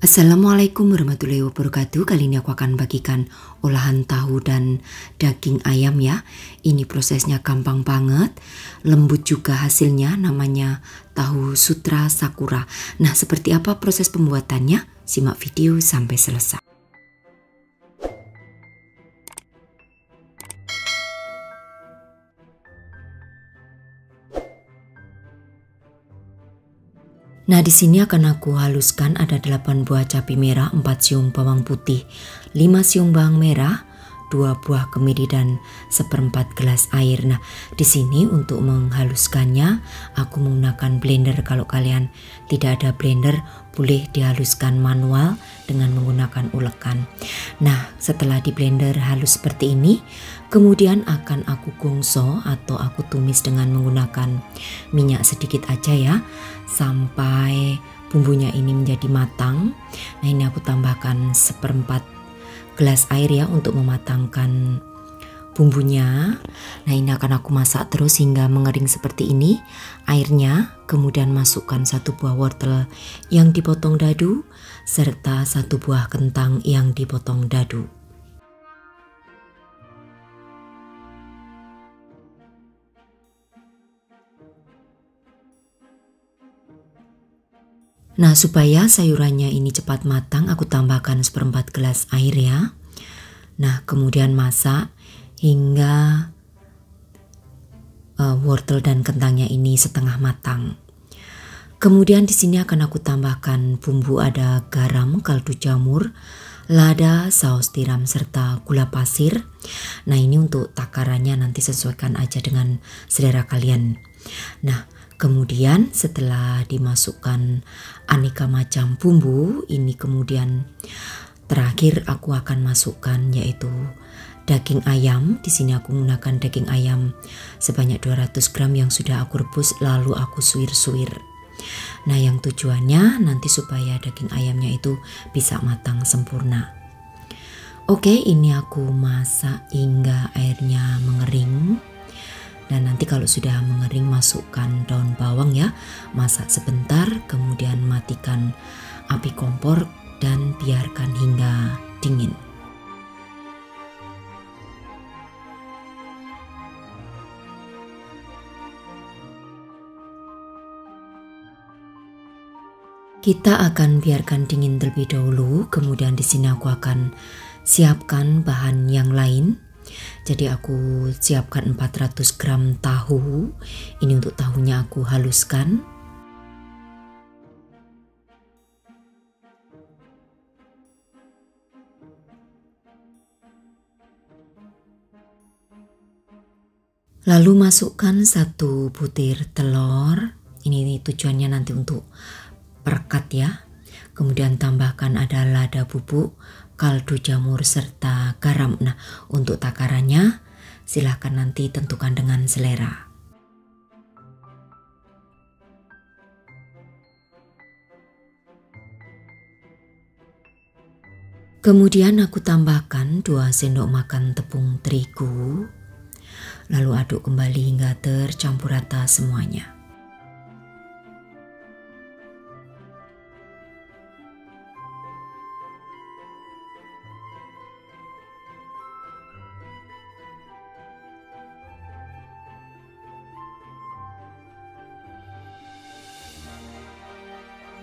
Assalamualaikum warahmatullahi wabarakatuh. Kali ini aku akan bagikan olahan tahu dan daging ayam ya. Ini prosesnya gampang banget, lembut juga hasilnya, namanya tahu sutra sakura. Nah, seperti apa proses pembuatannya? Simak video sampai selesai. Nah, di sini akan aku haluskan ada 8 buah cabai merah, 4 siung bawang putih, 5 siung bawang merah, 2 buah kemiri dan 1/4 gelas air. Nah, di sini untuk menghaluskannya aku menggunakan blender. Kalau kalian tidak ada blender, boleh dihaluskan manual dengan menggunakan ulekan. Nah, setelah di blender halus seperti ini, kemudian akan aku gongso atau aku tumis dengan menggunakan minyak sedikit aja ya, sampai bumbunya ini menjadi matang. Nah, ini aku tambahkan 1/4 gelas air ya untuk mematangkan bumbunya. Nah, ini akan aku masak terus hingga mengering seperti ini airnya. Kemudian masukkan 1 buah wortel yang dipotong dadu serta 1 buah kentang yang dipotong dadu. Nah, supaya sayurannya ini cepat matang, aku tambahkan 1/4 gelas air ya. Nah, kemudian masak hingga wortel dan kentangnya ini setengah matang. Kemudian di sini akan aku tambahkan bumbu, ada garam, kaldu jamur, lada, saus tiram serta gula pasir. Nah, ini untuk takarannya nanti sesuaikan aja dengan selera kalian. Nah, kemudian setelah dimasukkan aneka macam bumbu, ini kemudian terakhir aku akan masukkan yaitu daging ayam. Di sini aku menggunakan daging ayam sebanyak 200 gram yang sudah aku rebus lalu aku suir-suir. Nah, yang tujuannya nanti supaya daging ayamnya itu bisa matang sempurna. Oke, ini aku masak hingga airnya mengering. Dan nanti kalau sudah mengering masukkan daun bawang ya, masak sebentar, kemudian matikan api kompor dan biarkan hingga dingin. Kita akan biarkan dingin terlebih dahulu, kemudian di sini aku akan siapkan bahan yang lain. Jadi aku siapkan 400 gram tahu. Ini untuk tahunya aku haluskan. Lalu masukkan 1 butir telur. Ini tujuannya nanti untuk perekat ya. Kemudian tambahkan ada lada bubuk, kaldu jamur serta garam. Nah, untuk takarannya silahkan nanti tentukan dengan selera. Kemudian aku tambahkan 2 sendok makan tepung terigu. Lalu aduk kembali hingga tercampur rata semuanya.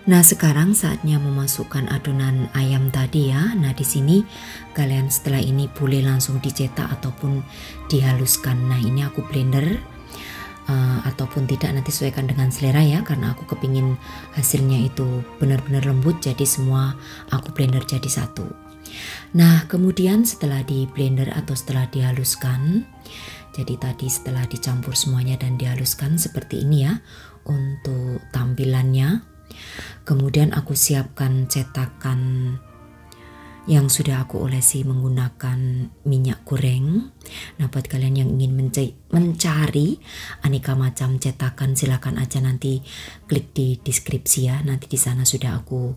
Nah, sekarang saatnya memasukkan adonan ayam tadi ya. Nah, di sini kalian setelah ini boleh langsung dicetak ataupun dihaluskan. Nah, ini aku blender ataupun tidak nanti sesuaikan dengan selera ya, karena aku kepingin hasilnya itu benar-benar lembut, jadi semua aku blender jadi satu. Nah, kemudian setelah di blender atau setelah dihaluskan, jadi tadi setelah dicampur semuanya dan dihaluskan seperti ini ya untuk tampilannya. Kemudian aku siapkan cetakan yang sudah aku olesi menggunakan minyak goreng. Nah, buat kalian yang ingin mencari aneka macam cetakan, silakan aja nanti klik di deskripsi ya. Nanti di sana sudah aku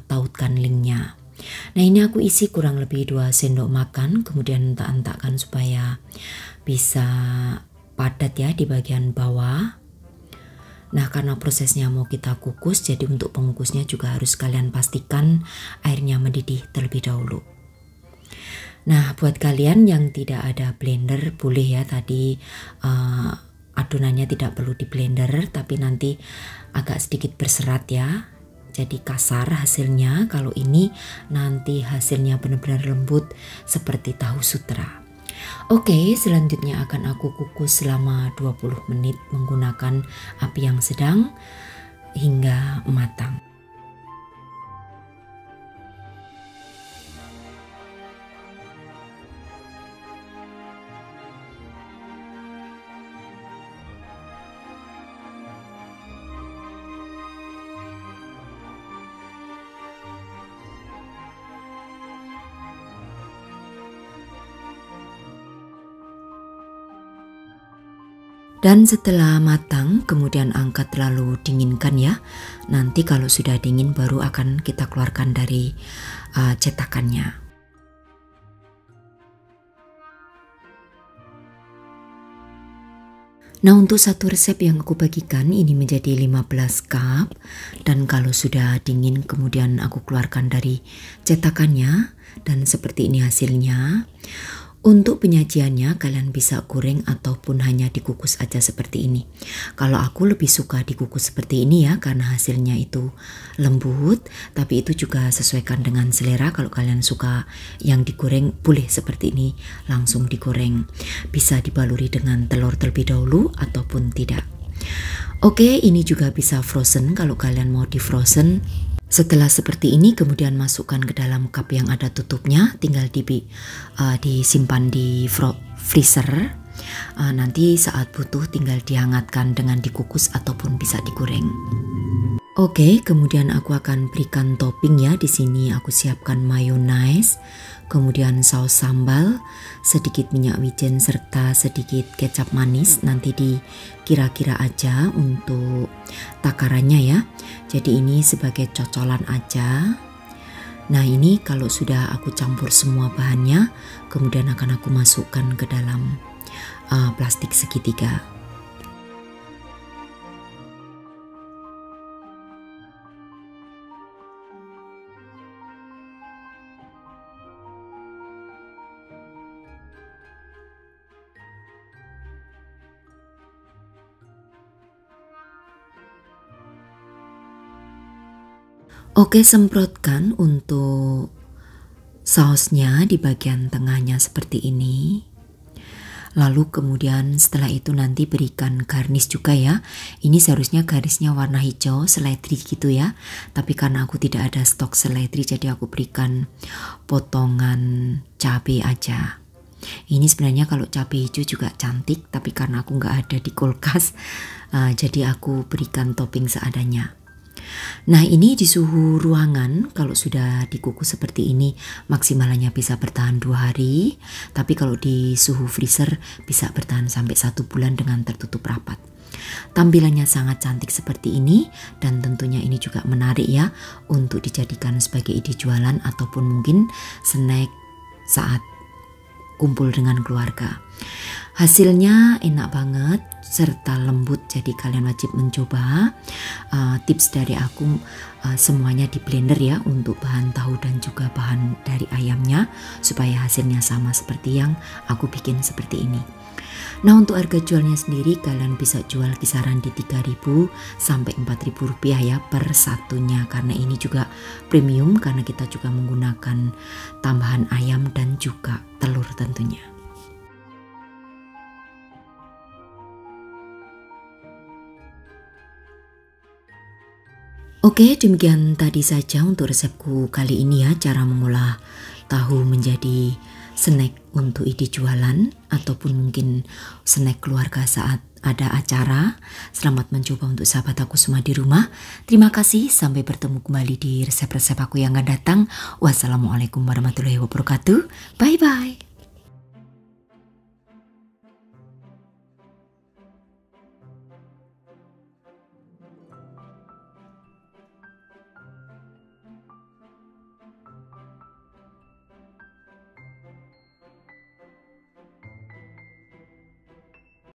tautkan linknya. Nah, ini aku isi kurang lebih 2 sendok makan, kemudian entak-entakkan supaya bisa padat ya di bagian bawah. Nah, karena prosesnya mau kita kukus, jadi untuk pengukusnya juga harus kalian pastikan airnya mendidih terlebih dahulu. Nah, buat kalian yang tidak ada blender, boleh ya tadi adonannya tidak perlu di blender, tapi nanti agak sedikit berserat ya. Jadi kasar hasilnya. Kalau ini nanti hasilnya benar-benar lembut seperti tahu sutra. Oke, selanjutnya akan aku kukus selama 20 menit menggunakan api yang sedang hingga matang. Dan setelah matang, kemudian angkat lalu dinginkan ya. Nanti kalau sudah dingin baru akan kita keluarkan dari cetakannya. Nah, untuk satu resep yang aku bagikan ini menjadi 15 cup. Dan kalau sudah dingin kemudian aku keluarkan dari cetakannya. Dan seperti ini hasilnya. Untuk penyajiannya kalian bisa goreng ataupun hanya dikukus aja seperti ini. Kalau aku lebih suka dikukus seperti ini ya, karena hasilnya itu lembut. Tapi itu juga sesuaikan dengan selera. Kalau kalian suka yang digoreng, boleh seperti ini langsung digoreng. Bisa dibaluri dengan telur terlebih dahulu ataupun tidak. Oke, ini juga bisa frozen kalau kalian mau di frozen. Setelah seperti ini kemudian masukkan ke dalam cup yang ada tutupnya, tinggal disimpan di freezer. Nanti saat butuh tinggal dihangatkan dengan dikukus ataupun bisa digoreng. Oke, kemudian aku akan berikan topping ya. Di sini aku siapkan mayonnaise, kemudian saus sambal, sedikit minyak wijen serta sedikit kecap manis. Nanti dikira-kira aja untuk takarannya ya. Jadi ini sebagai cocolan aja. Nah, ini kalau sudah aku campur semua bahannya, kemudian akan aku masukkan ke dalam plastik segitiga. Oke, semprotkan untuk sausnya di bagian tengahnya seperti ini. Lalu kemudian setelah itu nanti berikan garnish juga ya. Ini seharusnya garisnya warna hijau seledri gitu ya. Tapi karena aku tidak ada stok seledri, jadi aku berikan potongan cabai aja. Ini sebenarnya kalau cabai hijau juga cantik, tapi karena aku nggak ada di kulkas, jadi aku berikan topping seadanya. Nah, ini di suhu ruangan kalau sudah dikukus seperti ini maksimalnya bisa bertahan 2 hari. Tapi kalau di suhu freezer bisa bertahan sampai 1 bulan dengan tertutup rapat. Tampilannya sangat cantik seperti ini dan tentunya ini juga menarik ya untuk dijadikan sebagai ide jualan ataupun mungkin snack saat kumpul dengan keluarga. Hasilnya enak banget serta lembut, jadi kalian wajib mencoba. Tips dari aku semuanya di blender ya untuk bahan tahu dan juga bahan dari ayamnya supaya hasilnya sama seperti yang aku bikin seperti ini. Nah, untuk harga jualnya sendiri kalian bisa jual kisaran di 3.000 sampai 4.000 rupiah ya per satunya, karena ini juga premium karena kita juga menggunakan tambahan ayam dan juga telur tentunya. Oke, demikian tadi saja untuk resepku kali ini ya, cara mengolah tahu menjadi snack untuk ide jualan ataupun mungkin snack keluarga saat ada acara. Selamat mencoba untuk sahabat aku semua di rumah. Terima kasih, sampai bertemu kembali di resep-resep aku yang akan datang. Wassalamualaikum warahmatullahi wabarakatuh. Bye bye.